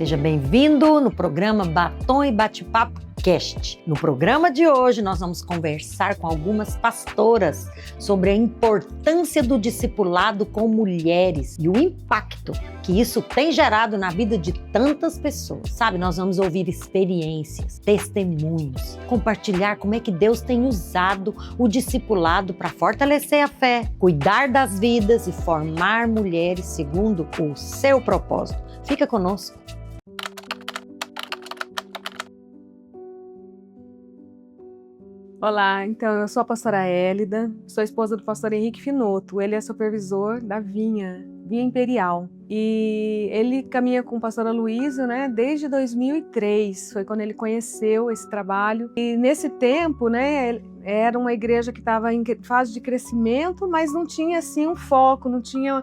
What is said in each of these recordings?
Seja bem-vindo no programa Batom e Bate-Papo Cast. No programa de hoje nós vamos conversar com algumas pastoras sobre a importância do discipulado com mulheres e o impacto que isso tem gerado na vida de tantas pessoas. Sabe, nós vamos ouvir experiências, testemunhos, compartilhar como é que Deus tem usado o discipulado para fortalecer a fé, cuidar das vidas e formar mulheres segundo o seu propósito. Fica conosco. Olá, então eu sou a pastora Hélida, sou esposa do pastor Henrique Finoto. Ele é supervisor da Vinha Imperial. E ele caminha com o pastor Aloysio, né, desde 2003, foi quando ele conheceu esse trabalho. E nesse tempo, né, era uma igreja que estava em fase de crescimento, mas não tinha assim um foco, não tinha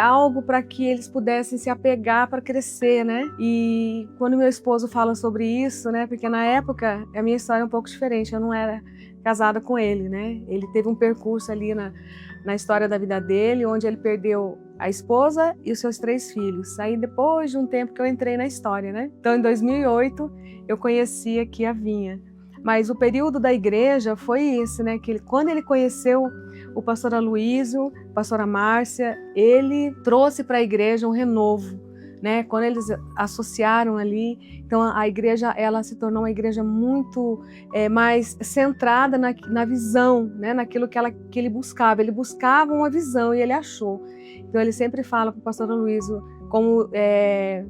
algo para que eles pudessem se apegar para crescer, né? E quando meu esposo fala sobre isso, né, porque na época a minha história é um pouco diferente, eu não era casada com ele, né? Ele teve um percurso ali na história da vida dele, onde ele perdeu a esposa e os seus 3 filhos. Aí depois de um tempo que eu entrei na história, né? Então em 2008 eu conheci aqui a Vinha. Mas o período da igreja foi esse, né? Que quando ele conheceu o pastor Aloysio, a pastora Márcia, ele trouxe para a igreja um renovo, né? Quando eles associaram ali, então a igreja ela se tornou uma igreja muito mais centrada na visão, né? Naquilo que ele buscava. Ele buscava uma visão e ele achou. Então ele sempre fala para o pastor Aloysio, como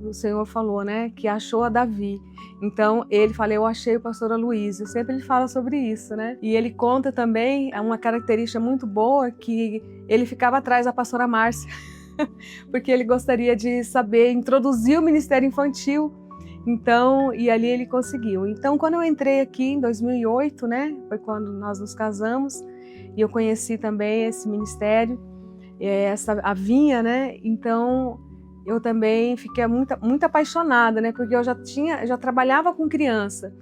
o Senhor falou, né? Que achou a Davi. Então ele fala, eu achei o pastor Aloysio. Sempre ele fala sobre isso, né? E ele conta também uma característica muito boa, que ele ficava atrás da pastora Márcia. Porque ele gostaria de saber introduzir o ministério infantil. Então, e ali ele conseguiu. Então, quando eu entrei aqui em 2008, né, foi quando nós nos casamos, e eu conheci também esse ministério, a Vinha, né? Então, eu também fiquei muito apaixonada, né? Porque eu já trabalhava com criança.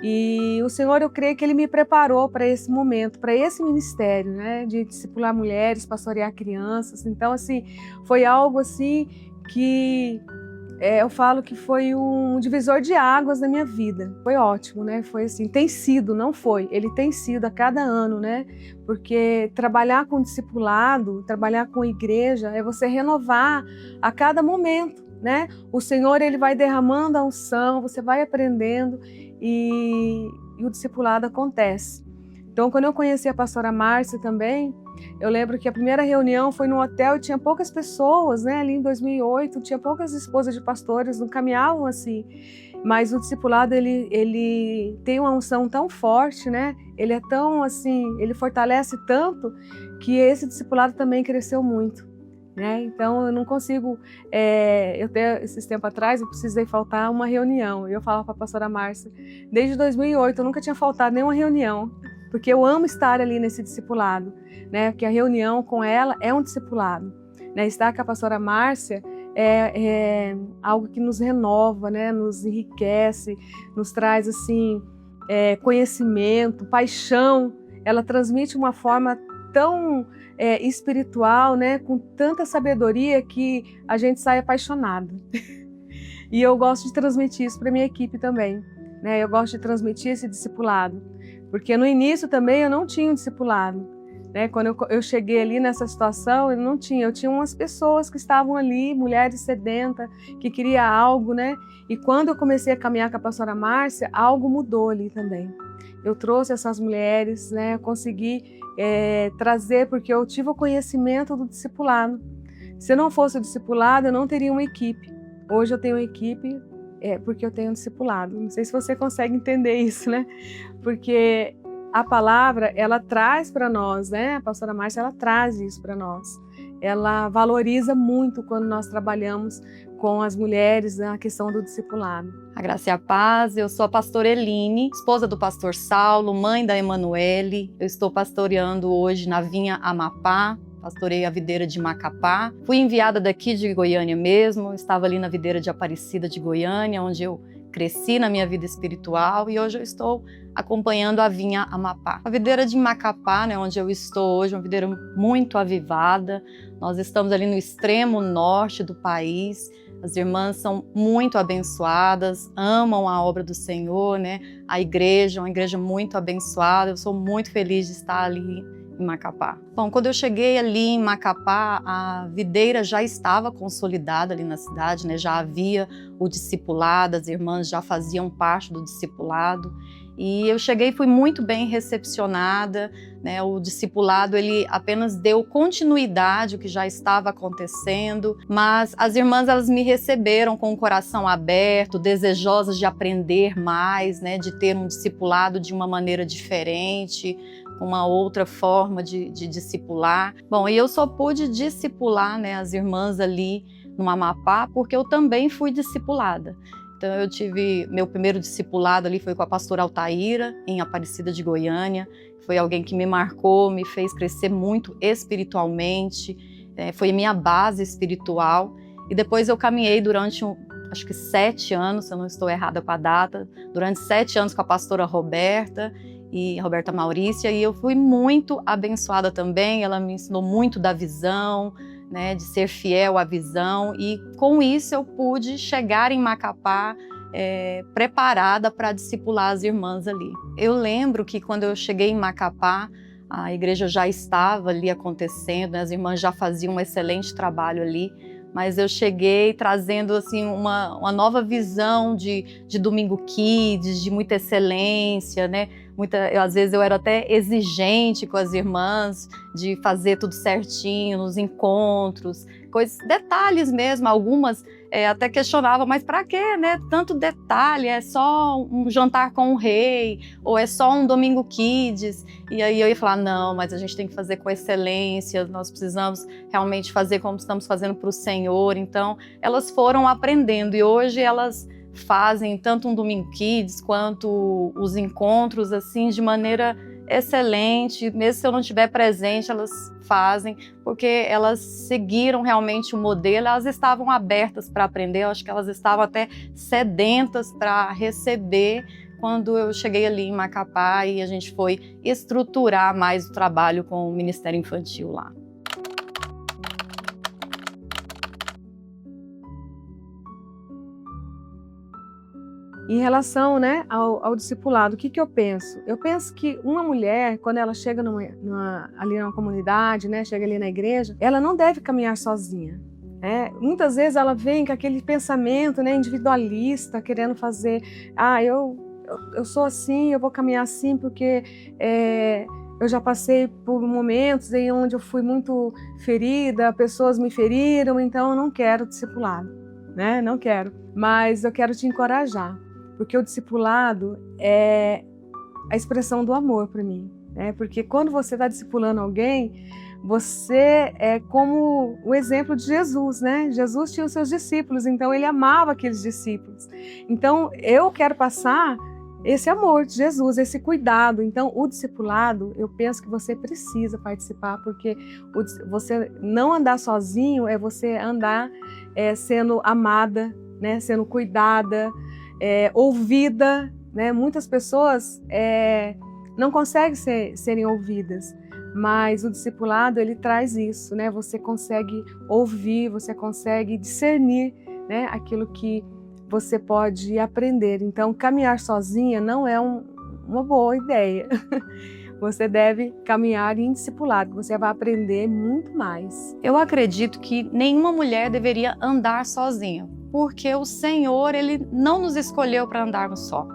E o Senhor, eu creio que Ele me preparou para esse momento, para esse ministério, né? De discipular mulheres, pastorear crianças. Então, assim, foi algo assim que eu falo que foi um divisor de águas na minha vida. Foi ótimo, né? Foi assim, tem sido, não foi. Ele tem sido a cada ano, né? Porque trabalhar com discipulado, trabalhar com igreja, é você renovar a cada momento, né? O Senhor, Ele vai derramando a unção, você vai aprendendo e o discipulado acontece. Então, quando eu conheci a pastora Márcia também, eu lembro que a primeira reunião foi no hotel e tinha poucas pessoas, né? Ali em 2008, tinha poucas esposas de pastores, não caminhavam assim. Mas o discipulado, ele tem uma unção tão forte, né? Ele é tão assim, ele fortalece tanto que esse discipulado também cresceu muito, né? Então eu não consigo, esses tempos atrás eu precisei faltar uma reunião. Eu falava para a pastora Márcia, desde 2008 eu nunca tinha faltado nenhuma reunião, porque eu amo estar ali nesse discipulado, né? Porque a reunião com ela é um discipulado, né? Estar com a pastora Márcia é algo que nos renova, né? Nos enriquece, nos traz assim conhecimento, paixão. Ela transmite uma forma tão espiritual, né? Com tanta sabedoria que a gente sai apaixonado. E eu gosto de transmitir isso para minha equipe também, né? Eu gosto de transmitir esse discipulado. Porque no início também eu não tinha um discipulado, né? Quando eu cheguei ali nessa situação, eu tinha umas pessoas que estavam ali, mulheres sedentas, que queriam algo, né? E quando eu comecei a caminhar com a pastora Márcia, algo mudou ali também. Eu trouxe essas mulheres, né? Eu consegui trazer, porque eu tive o conhecimento do discipulado. Se eu não fosse o discipulado, eu não teria uma equipe. Hoje eu tenho uma equipe, porque eu tenho um discipulado. Não sei se você consegue entender isso, né? Porque a palavra, ela traz para nós, né? A pastora Márcia, ela traz isso para nós. Ela valoriza muito quando nós trabalhamos com as mulheres na questão do discipulado. A graça e a paz, eu sou a pastora Eline, esposa do pastor Saulo, mãe da Emanuele. Eu estou pastoreando hoje na Vinha Amapá, pastorei a videira de Macapá. Fui enviada daqui de Goiânia mesmo, estava ali na videira de Aparecida de Goiânia, onde eu cresci na minha vida espiritual e hoje eu estou acompanhando a Vinha Amapá. A videira de Macapá, né, onde eu estou hoje, é uma videira muito avivada. Nós estamos ali no extremo norte do país, As irmãs são muito abençoadas, amam a obra do Senhor, né? A igreja é uma igreja muito abençoada. Eu sou muito feliz de estar ali em Macapá. Bom, quando eu cheguei ali em Macapá, a videira já estava consolidada ali na cidade, né? Já havia o discipulado, as irmãs já faziam parte do discipulado. E eu cheguei e fui muito bem recepcionada, né? O discipulado, ele apenas deu continuidade ao que já estava acontecendo, mas as irmãs, elas me receberam com o coração aberto, desejosas de aprender mais, né? De ter um discipulado de uma maneira diferente, uma outra forma de discipular. Bom, e eu só pude discipular, né, as irmãs ali no Amapá, porque eu também fui discipulada. Então eu tive, meu primeiro discipulado ali foi com a pastora Altaíra, em Aparecida de Goiânia. Foi alguém que me marcou, me fez crescer muito espiritualmente, foi minha base espiritual. E depois eu caminhei durante, acho que 7 anos, se eu não estou errada com a data, durante 7 anos com a pastora Roberta Maurícia, e eu fui muito abençoada também. Ela me ensinou muito da visão, né, de ser fiel à visão, e com isso eu pude chegar em Macapá preparada para discipular as irmãs ali. Eu lembro que quando eu cheguei em Macapá, a igreja já estava ali acontecendo, né, as irmãs já faziam um excelente trabalho ali, mas eu cheguei trazendo assim, uma nova visão de Domingo Kids, de muita excelência, né? Às vezes eu era até exigente com as irmãs, de fazer tudo certinho nos encontros, detalhes mesmo. Algumas até questionavam, mas para quê, né? Tanto detalhe, é só um jantar com o rei, ou é só um Domingo Kids. E aí eu ia falar, não, mas a gente tem que fazer com excelência, nós precisamos realmente fazer como estamos fazendo para o Senhor. Então, elas foram aprendendo, e hoje elas fazem tanto um Domingo Kids quanto os encontros assim de maneira excelente. Mesmo se eu não estiver presente, elas fazem, porque elas seguiram realmente o modelo, elas estavam abertas para aprender. Eu acho que elas estavam até sedentas para receber quando eu cheguei ali em Macapá e a gente foi estruturar mais o trabalho com o Ministério Infantil lá. Em relação, né, ao discipulado, o que eu penso? Eu penso que uma mulher, quando ela chega ali numa comunidade, né, chega ali na igreja, ela não deve caminhar sozinha. Muitas vezes ela vem com aquele pensamento, né, individualista, querendo fazer, eu sou assim, eu vou caminhar assim porque eu já passei por momentos em onde eu fui muito ferida, pessoas me feriram, então eu não quero discipulado, né? Não quero. Mas eu quero te encorajar, porque o discipulado é a expressão do amor para mim, né? Porque quando você está discipulando alguém, você é como o exemplo de Jesus, né? Jesus tinha os seus discípulos, então ele amava aqueles discípulos. Então eu quero passar esse amor de Jesus, esse cuidado. Então o discipulado, eu penso que você precisa participar, porque você não andar sozinho é você andar sendo amada, né? Sendo cuidada, ouvida, né? Muitas pessoas não conseguem serem ouvidas, mas o discipulado, ele traz isso, né? Você consegue ouvir, você consegue discernir, né, aquilo que você pode aprender. Então, caminhar sozinha não é uma boa ideia. Você deve caminhar em discipulado, você vai aprender muito mais. Eu acredito que nenhuma mulher deveria andar sozinha, porque o Senhor, ele não nos escolheu para andarmos só.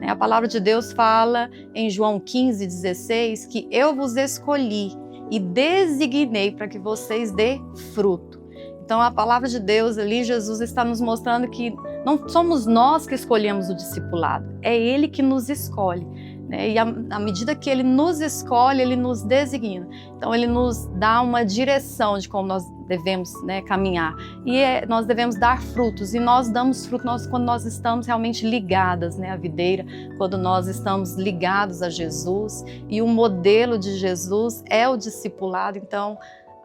A palavra de Deus fala em João 15:16 que eu vos escolhi e designei para que vocês dê fruto. Então a palavra de Deus ali, Jesus está nos mostrando que não somos nós que escolhemos o discipulado, é Ele que nos escolhe. E à medida que Ele nos escolhe, Ele nos designa. Então Ele nos dá uma direção de como nós devemos, né, caminhar. E nós devemos dar frutos, e nós damos frutos quando nós estamos realmente ligadas, né, à videira, quando nós estamos ligados a Jesus. E o modelo de Jesus é o discipulado. Então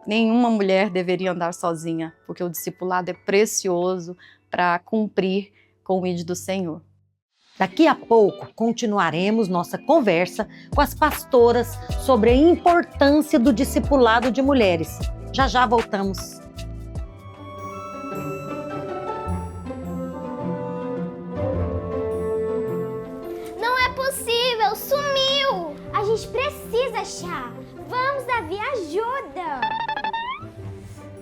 nenhuma mulher deveria andar sozinha, porque o discipulado é precioso para cumprir com o ID do Senhor. Daqui a pouco continuaremos nossa conversa com as pastoras sobre a importância do discipulado de mulheres. Já já voltamos. gente precisa achar. Vamos, Davi, ajuda.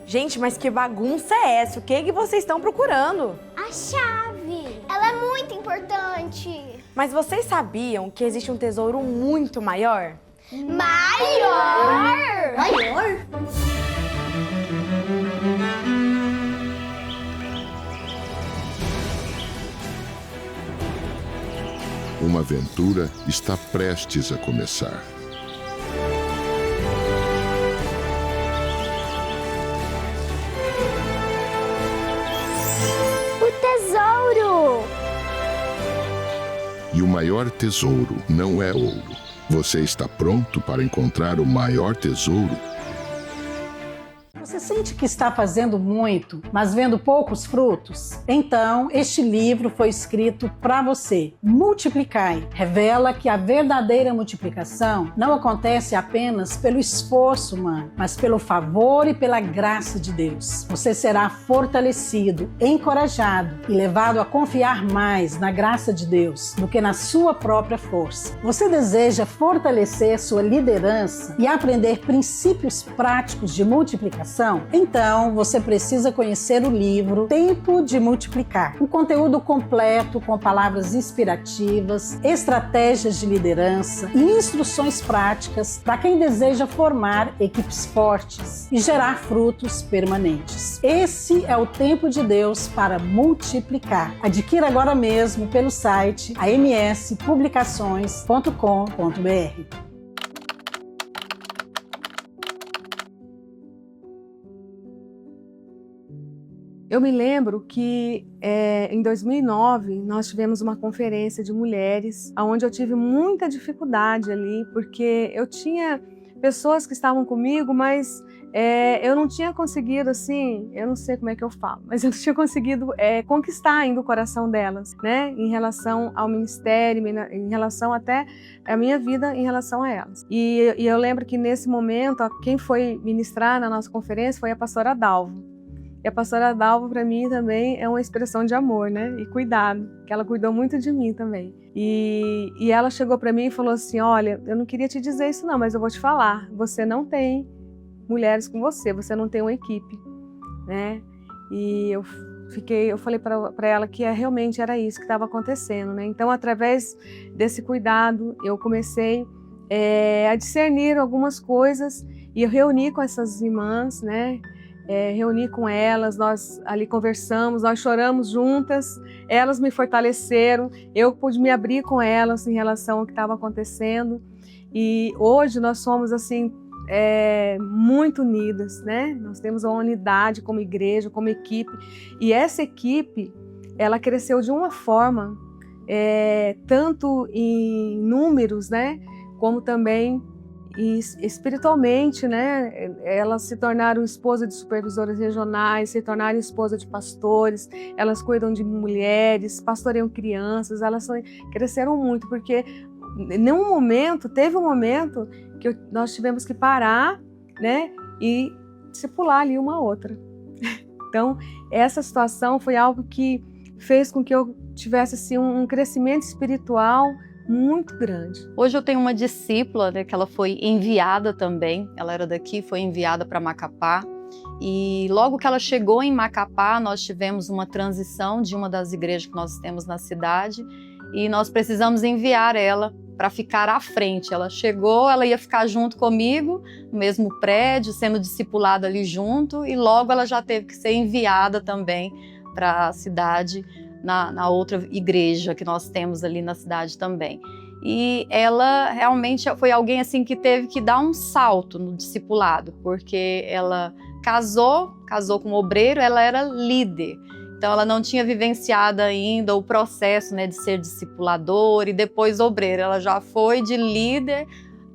Gente, mas que bagunça é essa? O que vocês estão procurando? A chave. Ela é muito importante. Mas vocês sabiam que existe um tesouro muito maior? Maior? Maior? Uma aventura está prestes a começar. O tesouro! E o maior tesouro não é ouro. Você está pronto para encontrar o maior tesouro? Você sente que está fazendo muito, mas vendo poucos frutos? Então, este livro foi escrito para você. Multiplicai revela que a verdadeira multiplicação não acontece apenas pelo esforço humano, mas pelo favor e pela graça de Deus. Você será fortalecido, encorajado e levado a confiar mais na graça de Deus do que na sua própria força. Você deseja fortalecer sua liderança e aprender princípios práticos de multiplicação? Então, você precisa conhecer o livro Tempo de Multiplicar. Um conteúdo completo com palavras inspirativas, estratégias de liderança e instruções práticas para quem deseja formar equipes fortes e gerar frutos permanentes. Esse é o tempo de Deus para multiplicar. Adquira agora mesmo pelo site amspublicações.com.br. Eu me lembro que em 2009 nós tivemos uma conferência de mulheres, onde eu tive muita dificuldade ali, porque eu tinha pessoas que estavam comigo, mas eu não tinha conseguido, assim, eu não sei como é que eu falo, mas eu não tinha conseguido conquistar ainda o coração delas, né, em relação ao ministério, em relação até à minha vida em relação a elas. E eu lembro que nesse momento, quem foi ministrar na nossa conferência foi a pastora Dalva. E a pastora Dalva, para mim, também é uma expressão de amor, né? E cuidado, que ela cuidou muito de mim também. E ela chegou para mim e falou assim, olha, eu não queria te dizer isso não, mas eu vou te falar, você não tem mulheres com você, você não tem uma equipe, né? E eu falei para ela que realmente era isso que estava acontecendo, né? Então, através desse cuidado, eu comecei a discernir algumas coisas e eu reuni com essas irmãs, né? Reuni com elas, nós ali conversamos, nós choramos juntas, elas me fortaleceram, eu pude me abrir com elas em relação ao que estava acontecendo e hoje nós somos assim muito unidas, né? Nós temos uma unidade como igreja, como equipe e essa equipe ela cresceu de uma forma tanto em números, né? Como também e espiritualmente, né, elas se tornaram esposa de supervisoras regionais, se tornaram esposa de pastores, elas cuidam de mulheres, pastoreiam crianças, elas cresceram muito, porque teve um momento que nós tivemos que parar, né, e discipular ali uma outra. Então, essa situação foi algo que fez com que eu tivesse assim, um crescimento espiritual muito grande. Hoje eu tenho uma discípula, né, que ela foi enviada também, ela era daqui, foi enviada para Macapá, e logo que ela chegou em Macapá, nós tivemos uma transição de uma das igrejas que nós temos na cidade, e nós precisamos enviar ela para ficar à frente. Ela chegou, ela ia ficar junto comigo, no mesmo prédio, sendo discipulada ali junto, e logo ela já teve que ser enviada também para a cidade, na outra igreja que nós temos ali na cidade também. E ela realmente foi alguém assim que teve que dar um salto no discipulado, porque ela casou com um obreiro, ela era líder. Então ela não tinha vivenciado ainda o processo, né, de ser discipuladora e depois obreira. Ela já foi de líder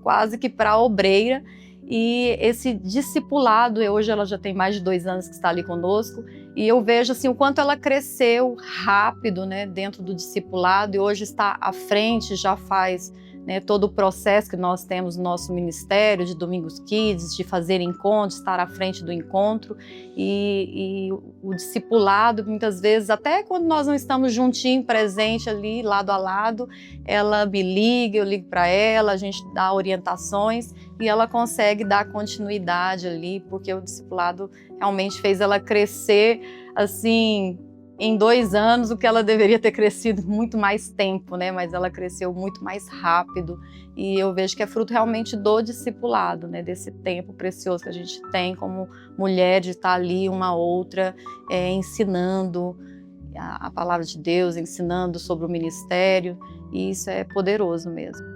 quase que para obreira. E esse discipulado, hoje ela já tem mais de 2 anos que está ali conosco, e eu vejo assim, o quanto ela cresceu rápido, né, dentro do discipulado, e hoje está à frente, já faz né, todo o processo que nós temos no nosso ministério de Domingos Kids, de fazer encontros, estar à frente do encontro, e o discipulado, muitas vezes, até quando nós não estamos juntinho, presente ali, lado a lado, ela me liga, eu ligo para ela, a gente dá orientações e ela consegue dar continuidade ali, porque o discipulado realmente fez ela crescer, assim, em 2 anos, o que ela deveria ter crescido muito mais tempo, né? Mas ela cresceu muito mais rápido, e eu vejo que é fruto realmente do discipulado, né? Desse tempo precioso que a gente tem como mulher, de estar ali uma outra, ensinando a palavra de Deus, ensinando sobre o ministério, e isso é poderoso mesmo.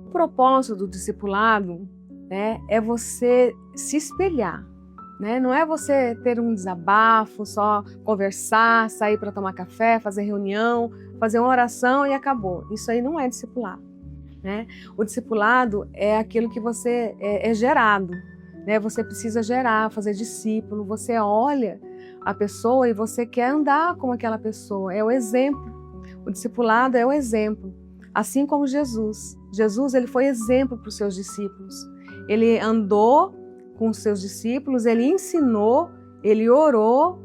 O propósito do discipulado, né, é você se espelhar, né? Não é você ter um desabafo, só conversar, sair para tomar café, fazer reunião, fazer uma oração e acabou. Isso aí não é discipulado, né? O discipulado é aquilo que você é gerado, né? Você precisa gerar, fazer discípulo, você olha a pessoa e você quer andar como aquela pessoa, é o exemplo. O discipulado é o exemplo, assim como Jesus. Jesus, ele foi exemplo para os seus discípulos. Ele andou com os seus discípulos, ele ensinou, ele orou,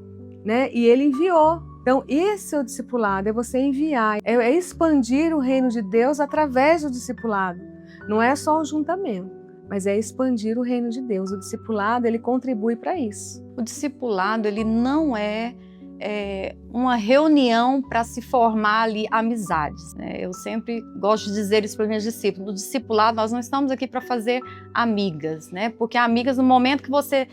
né? E ele enviou. Então, esse é o discipulado, é você enviar, é expandir o reino de Deus através do discipulado. Não é só o juntamento, mas é expandir o reino de Deus. O discipulado, ele contribui para isso. O discipulado, ele não é uma reunião para se formar ali amizades, né? Eu sempre gosto de dizer isso para os meus discípulos. No discipulado, nós não estamos aqui para fazer amigas, né? Porque amigas, no momento que você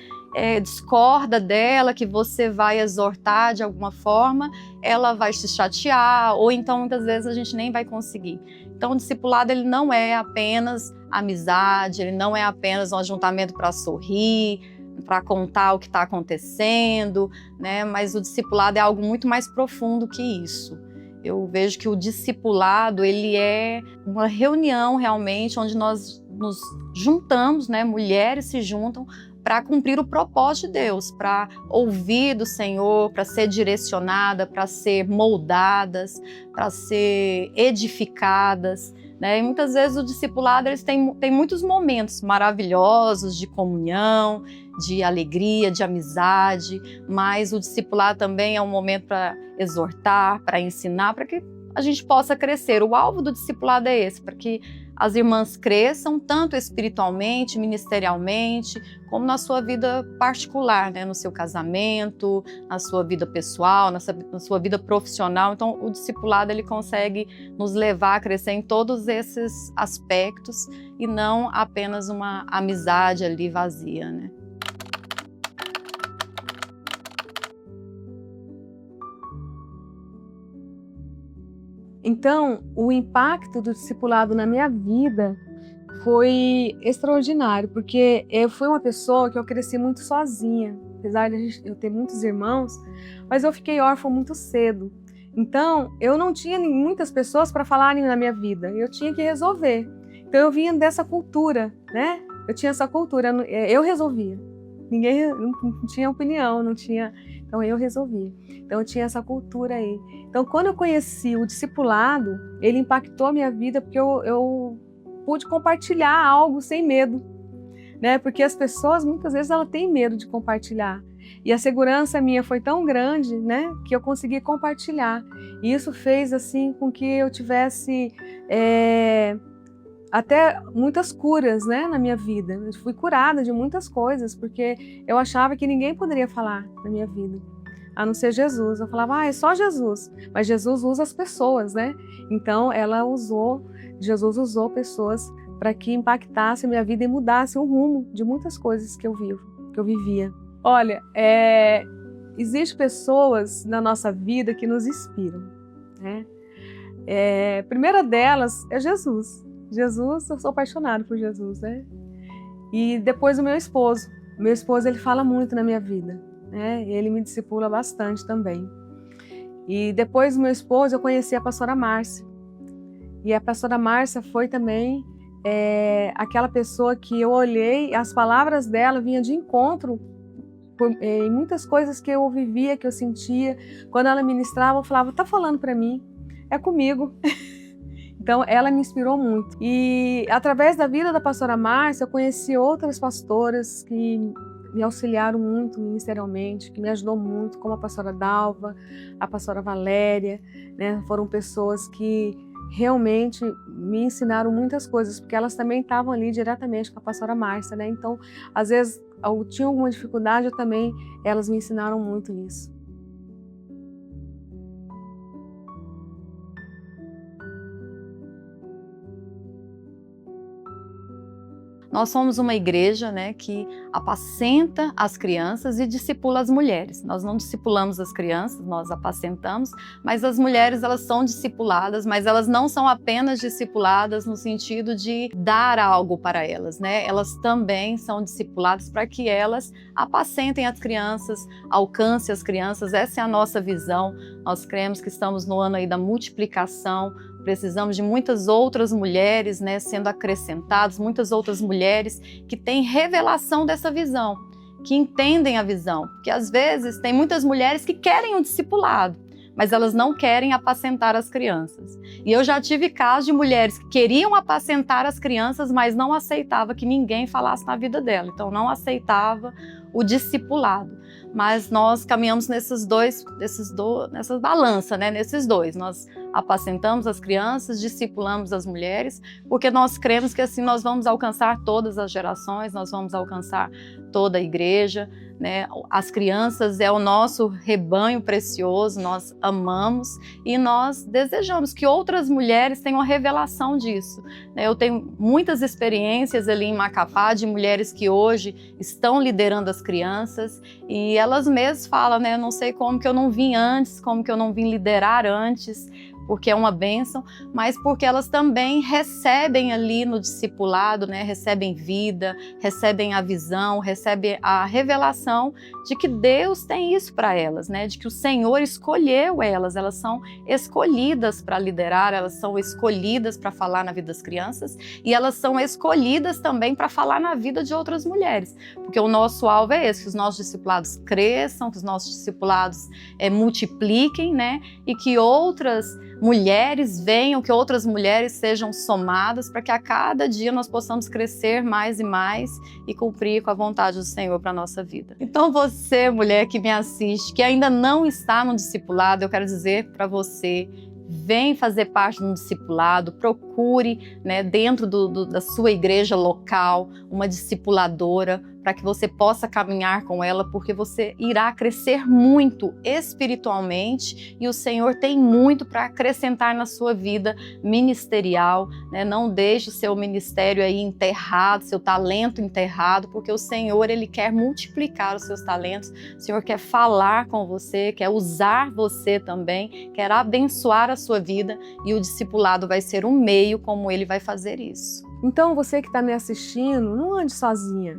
discorda dela, que você vai exortar de alguma forma, ela vai se chatear, ou então muitas vezes a gente nem vai conseguir. Então o discipulado, ele não é apenas amizade, ele não é apenas um ajuntamento para sorrir, para contar o que está acontecendo, né? Mas o discipulado é algo muito mais profundo que isso. Eu vejo que o discipulado, ele é uma reunião realmente onde nós nos juntamos, né? Mulheres se juntam para cumprir o propósito de Deus, para ouvir do Senhor, para ser direcionada, para ser moldadas, para ser edificadas, né? E muitas vezes o discipulado, eles têm muitos momentos maravilhosos de comunhão, de alegria, de amizade, mas o discipulado também é um momento para exortar, para ensinar, para que a gente possa crescer. O alvo do discipulado é esse, para que as irmãs cresçam tanto espiritualmente, ministerialmente, como na sua vida particular, né? No seu casamento, na sua vida pessoal, na sua vida profissional. Então, o discipulado, ele consegue nos levar a crescer em todos esses aspectos e não apenas uma amizade ali vazia, né? Então, o impacto do discipulado na minha vida foi extraordinário, porque eu fui uma pessoa que eu cresci muito sozinha, apesar de eu ter muitos irmãos, mas eu fiquei órfã muito cedo. Então, eu não tinha muitas pessoas para falarem na minha vida, eu tinha que resolver. Então, eu vinha dessa cultura, né? Eu tinha essa cultura, eu resolvia. Ninguém não tinha opinião, não tinha... Então, eu resolvia. Então, eu tinha essa cultura aí. Então, quando eu conheci o discipulado, ele impactou a minha vida porque eu pude compartilhar algo sem medo, né? Porque as pessoas, muitas vezes, elas têm medo de compartilhar. E a segurança minha foi tão grande, né? Que eu consegui compartilhar. E isso fez, assim, com que eu tivesse... até muitas curas, né, na minha vida. Eu fui curada de muitas coisas, porque eu achava que ninguém poderia falar na minha vida, a não ser Jesus. Eu falava, é só Jesus. Mas Jesus usa as pessoas, né? Então, Jesus usou pessoas para que impactasse a minha vida e mudasse o rumo de muitas coisas que eu vivia. Olha, existem pessoas na nossa vida que nos inspiram, né? A primeira delas é Jesus. Jesus, eu sou apaixonada por Jesus, né? E depois o meu esposo. O meu esposo, ele fala muito na minha vida, né? Ele me discipula bastante também. E depois do meu esposo, eu conheci a pastora Márcia. E a pastora Márcia foi também aquela pessoa que eu olhei, as palavras dela vinham de encontro em muitas coisas que eu vivia, que eu sentia. Quando ela ministrava, eu falava, tá falando para mim, é comigo. Então, ela me inspirou muito. E através da vida da pastora Márcia, eu conheci outras pastoras que me auxiliaram muito ministerialmente, que me ajudou muito, como a pastora Dalva, a pastora Valéria, né? Foram pessoas que realmente me ensinaram muitas coisas, porque elas também estavam ali diretamente com a pastora Márcia, né? Então, às vezes, eu tinha alguma dificuldade, elas me ensinaram muito nisso. Nós somos uma igreja, né, que apacenta as crianças e discipula as mulheres. Nós não discipulamos as crianças, nós apacentamos, mas as mulheres, elas são discipuladas, mas elas não são apenas discipuladas no sentido de dar algo para elas, né? Elas também são discipuladas para que elas apacentem as crianças, alcancem as crianças. Essa é a nossa visão. Nós cremos que estamos no ano aí da multiplicação. Precisamos de muitas outras mulheres, né, sendo acrescentadas, muitas outras mulheres que têm revelação dessa visão, que entendem a visão. Porque às vezes tem muitas mulheres que querem um discipulado, mas elas não querem apacentar as crianças. E eu já tive casos de mulheres que queriam apacentar as crianças, mas não aceitava que ninguém falasse na vida dela. Então não aceitava o discipulado. Mas nós caminhamos nessa balança, né? Nesses dois. Nós apacentamos as crianças, discipulamos as mulheres, porque nós cremos que assim nós vamos alcançar todas as gerações, nós vamos alcançar toda a igreja, né? As crianças é o nosso rebanho precioso, nós amamos e nós desejamos que outras mulheres tenham a revelação disso, né? Eu tenho muitas experiências ali em Macapá de mulheres que hoje estão liderando as crianças e elas mesmas falam, né? Eu não sei como que eu não vim antes, como que eu não vim liderar antes, porque é uma bênção, mas porque elas também recebem ali no discipulado, né? Recebem vida, recebem a visão, recebem a revelação de que Deus tem isso para elas, né? De que o Senhor escolheu elas são escolhidas para liderar, elas são escolhidas para falar na vida das crianças e elas são escolhidas também para falar na vida de outras mulheres, porque o nosso alvo é esse, que os nossos discipulados cresçam, que os nossos discipulados multipliquem, né? E que outras mulheres venham, que outras mulheres sejam somadas para que a cada dia nós possamos crescer mais e mais e cumprir com a vontade do Senhor para a nossa vida. Então você, mulher que me assiste, que ainda não está no discipulado, eu quero dizer para você, vem fazer parte de um discipulado, procure, né, dentro da sua igreja local uma discipuladora para que você possa caminhar com ela, porque você irá crescer muito espiritualmente e o Senhor tem muito para acrescentar na sua vida ministerial, né? Não deixe o seu ministério aí enterrado, seu talento enterrado, porque o Senhor, Ele quer multiplicar os seus talentos, o Senhor quer falar com você, quer usar você também, quer abençoar a sua vida e o discipulado vai ser um meio como Ele vai fazer isso. Então você que está me assistindo, não ande sozinha.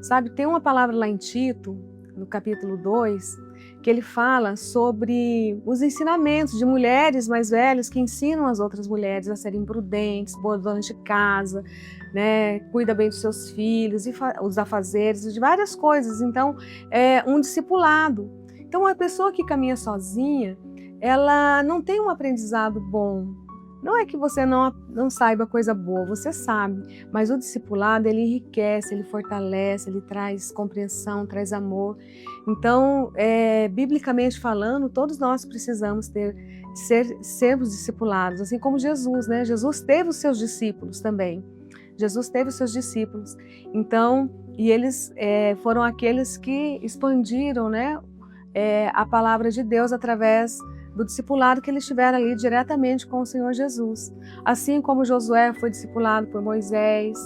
Sabe, tem uma palavra lá em Tito, no capítulo 2, que ele fala sobre os ensinamentos de mulheres mais velhas que ensinam as outras mulheres a serem prudentes, boas donas de casa, né, cuida bem dos seus filhos, e os afazeres, de várias coisas. Então, é um discipulado. Então, a pessoa que caminha sozinha, ela não tem um aprendizado bom. Não é que você não saiba coisa boa, você sabe, mas o discipulado, ele enriquece, ele fortalece, ele traz compreensão, traz amor. Então, biblicamente falando, todos nós precisamos sermos discipulados, assim como Jesus, né? Jesus teve os seus discípulos também. Jesus teve os seus discípulos. Então, e eles foram aqueles que expandiram, né, a palavra de Deus através do discipulado que eles tiveram ali diretamente com o Senhor Jesus. Assim como Josué foi discipulado por Moisés,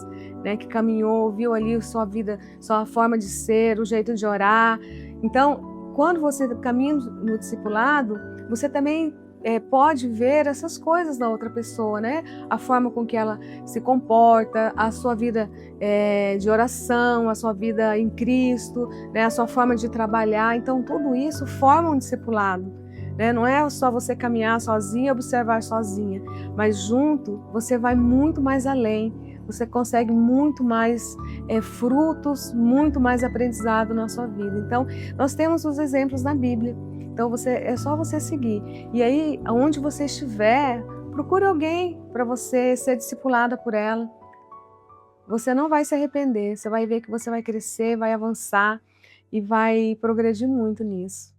né, que caminhou, viu ali sua vida, sua forma de ser, o jeito de orar. Então, quando você caminha no discipulado, você também pode ver essas coisas da outra pessoa, né? A forma com que ela se comporta, a sua vida de oração, a sua vida em Cristo, né? A sua forma de trabalhar. Então, tudo isso forma um discipulado. Não é só você caminhar sozinha, observar sozinha, mas junto você vai muito mais além. você consegue muito mais frutos, muito mais aprendizado na sua vida. Então, nós temos os exemplos na Bíblia. Então, é só você seguir. E aí, aonde você estiver, procure alguém para você ser discipulada por ela. Você não vai se arrepender, você vai ver que você vai crescer, vai avançar e vai progredir muito nisso.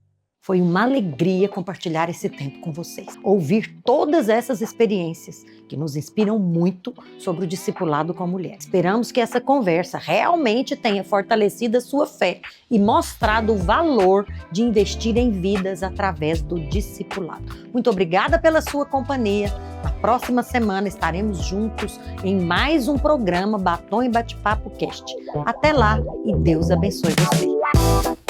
Foi uma alegria compartilhar esse tempo com vocês. Ouvir todas essas experiências que nos inspiram muito sobre o discipulado com a mulher. Esperamos que essa conversa realmente tenha fortalecido a sua fé e mostrado o valor de investir em vidas através do discipulado. Muito obrigada pela sua companhia. Na próxima semana estaremos juntos em mais um programa Batom e Bate-Papo Cast. Até lá e Deus abençoe você.